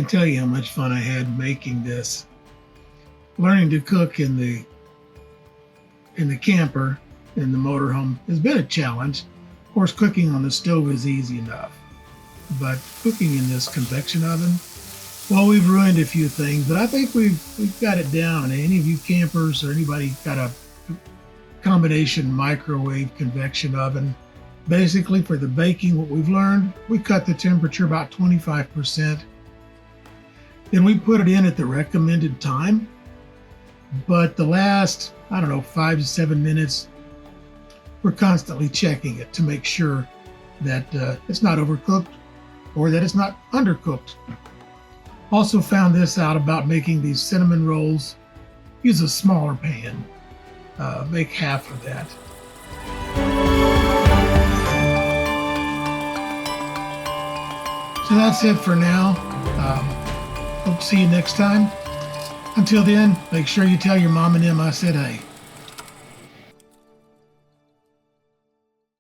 can't tell you how much fun I had making this. Learning to cook in the camper, in the motorhome, has been a challenge. Of course, cooking on the stove is easy enough, but cooking in this convection oven, well, we've ruined a few things, but I think we've got it down. Any of you campers or anybody got a combination microwave convection oven? Basically, for the baking, what we've learned, we cut the temperature about 25%. Then we put it in at the recommended time. But the last, 5 to 7 minutes, we're constantly checking it to make sure that it's not overcooked or that it's not undercooked. Also found this out about making these cinnamon rolls. Use a smaller pan. Make half of that. So that's it for now. Hope to see you next time. Until then, make sure you tell your mom and them I said hey.